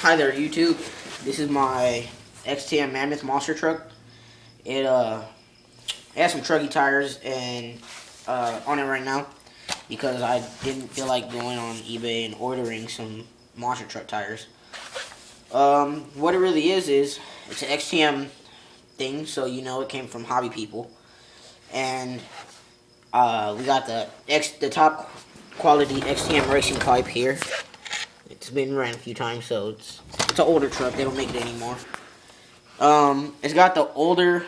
Hi there, YouTube. This is my XTM Mammoth monster truck. It has some trucky tires and on it right now because I didn't feel like going on eBay and ordering some monster truck tires. What it really is it's an XTM thing, so you know it came from Hobby People, and we got the top quality XTM racing pipe here. It's been ran a few times, so it's an older truck. They don't make it anymore. It's got the older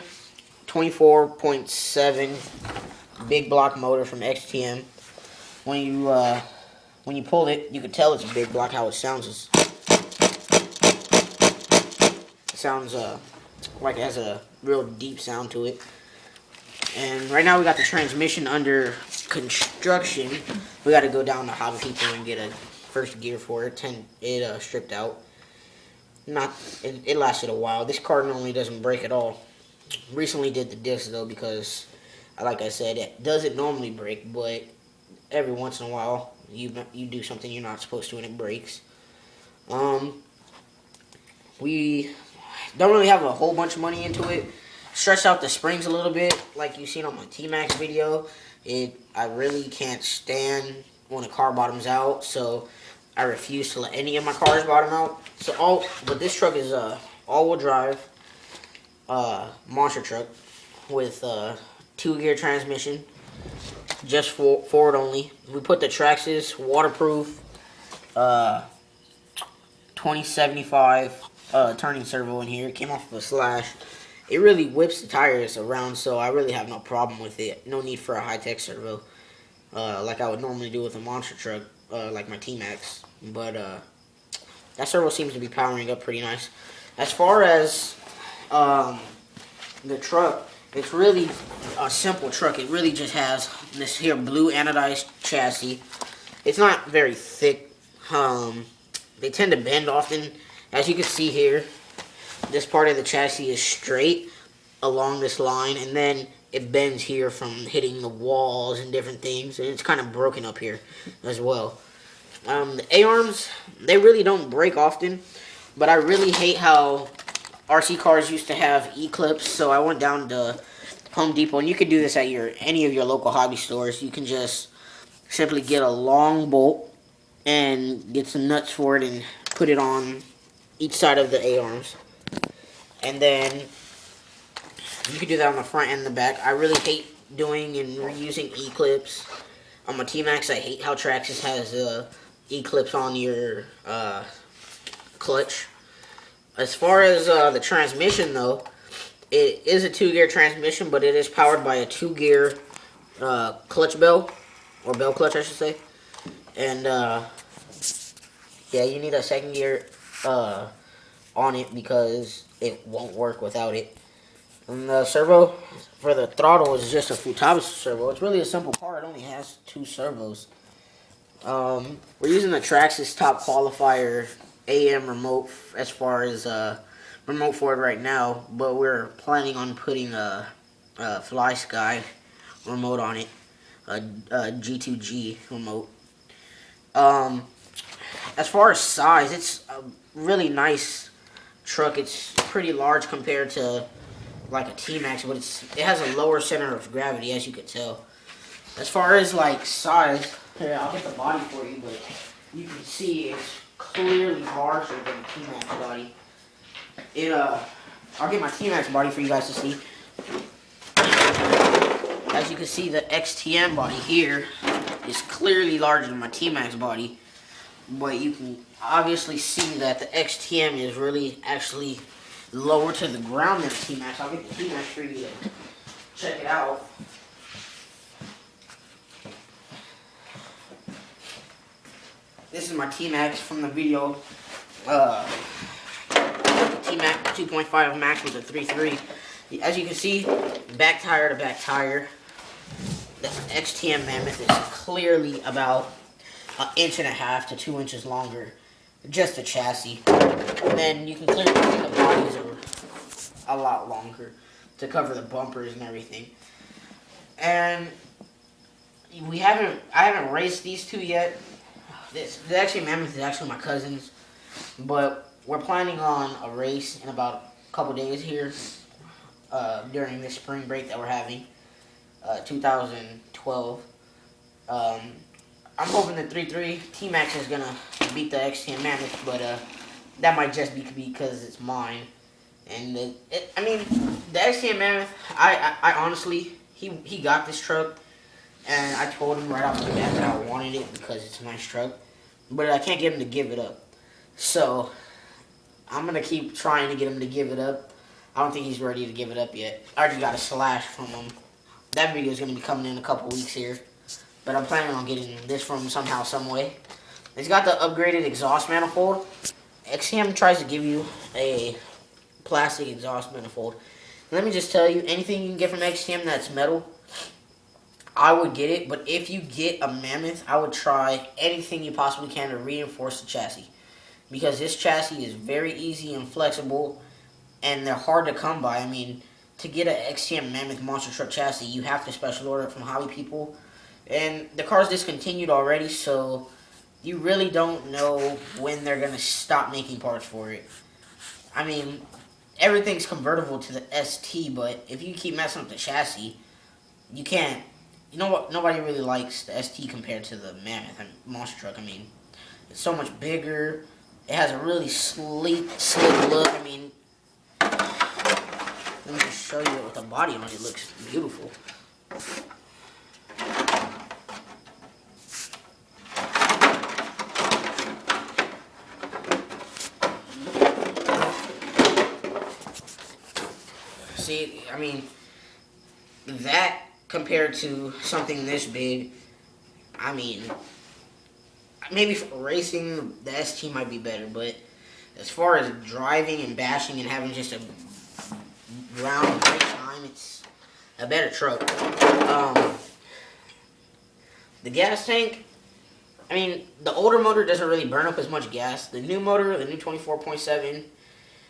24.7 big block motor from XTM. When you pull it, you can tell it's a big block. How it sounds like it has a real deep sound to it. And right now we got the transmission under construction. We got to go down to Hobby People and get a first gear for it. It stripped out. It lasted a while. This car normally doesn't break at all. Recently did the disc though, because like I said, it doesn't normally break, but every once in a while you do something you're not supposed to and it breaks. We don't really have a whole bunch of money into it. Stretched out the springs a little bit, like you seen on my T-Max video. I really can't stand when a car bottoms out, so I refuse to let any of my cars bottom out. But this truck is all-wheel drive monster truck with 2-gear transmission, just forward only. We put the Traxxas waterproof 2075 turning servo in here. It came off of a Slash. It really whips the tires around, so I really have no problem with it. No need for a high-tech servo, like I would normally do with a monster truck, like my T-Max. But that servo seems to be powering up pretty nice. As far as the truck, it's really a simple truck. It really just has this here blue anodized chassis. It's not very thick. They tend to bend often. As you can see here, this part of the chassis is straight along this line, and then it bends here from hitting the walls and different things, and it's kind of broken up here as well. The A-arms, they really don't break often, but I really hate how RC cars used to have E-clips, so I went down to Home Depot, and you can do this at any of your local hobby stores. You can just simply get a long bolt and get some nuts for it and put it on each side of the A-arms. And then you can do that on the front and the back. I really hate doing and reusing E-clips. On my T-Max, I hate how Traxxas has E-clips on your clutch. As far as the transmission, though, it is a 2-gear transmission, but it is powered by a 2-gear clutch bell, or bell clutch, I should say. And yeah, you need a 2nd gear on it because it won't work without it. And the servo for the throttle is just a Futaba servo. It's really a simple car. It only has 2 servos. We're using the Traxxas Top Qualifier AM remote as far as remote for it right now, but we're planning on putting a Fly Sky remote on it, a G2G remote. As far as size, it's a really nice truck. It's pretty large compared to like a T-Max, but it has a lower center of gravity, as you could tell. As far as like size, here, I'll get the body for you, but you can see it's clearly larger than the T-Max body. I'll get my T-Max body for you guys to see. As you can see, the XTM body here is clearly larger than my T-Max body, but you can obviously see that the XTM is really actually lower to the ground than the T-Max. I'll get the T-Max for you to check it out. This is my T-Max from the video. T-Max 2.5 Max with a 3.3. As you can see, back tire to back tire, the XTM Mammoth is clearly about 1.5 to 2 inches longer. Just the chassis. And then you can clearly see the bodies are a lot longer to cover the bumpers and everything. And I haven't raced these two yet. The XTM Mammoth is actually my cousin's, but we're planning on a race in about a couple days here during this spring break that we're having, 2012. Um, I'm hoping the 3-3 T-Max is gonna beat the XTM Mammoth, but that might just be because it's mine. And I mean, the XTM Mammoth, I honestly, he got this truck, and I told him right off the bat that I wanted it because it's a nice truck, but I can't get him to give it up. So I'm gonna keep trying to get him to give it up. I don't think he's ready to give it up yet. I already got a slash from him. That video is gonna be coming in a couple weeks here, but I'm planning on getting this from him somehow, some way. It's got the upgraded exhaust manifold. XCM tries to give you a plastic exhaust manifold. Let me just tell you, anything you can get from XTM that's metal, I would get it. But if you get a Mammoth, I would try anything you possibly can to reinforce the chassis, because this chassis is very easy and flexible, and they're hard to come by. I mean, to get an XTM Mammoth monster truck chassis, you have to special order it from Hobby People, and the car's discontinued already, so you really don't know when they're gonna stop making parts for it. I mean, everything's convertible to the ST, but if you keep messing up the chassis, you can't. You know what? Nobody really likes the ST compared to the Mammoth and monster truck. I mean, it's so much bigger. It has a really slick look. I mean, let me just show you it with the body on it. It looks beautiful. See, I mean, that compared to something this big, I mean, maybe for racing, the ST might be better, but as far as driving and bashing and having just a round great time, it's a better truck. The gas tank, I mean, the older motor doesn't really burn up as much gas. The new motor, the new 24.7,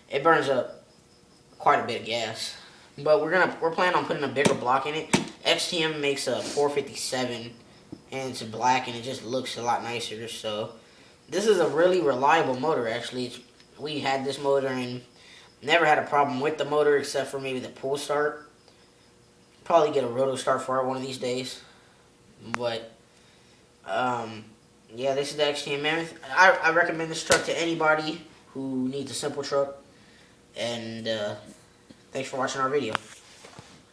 it burns up quite a bit of gas. But we're planning on putting a bigger block in it. XTM makes a 457, and it's black, and it just looks a lot nicer. So this is a really reliable motor. Actually, we had this motor and never had a problem with the motor except for maybe the pull start. Probably get a roto start for it one of these days. But yeah, this is the XTM Mammoth. I recommend this truck to anybody who needs a simple truck. And thanks for watching our video.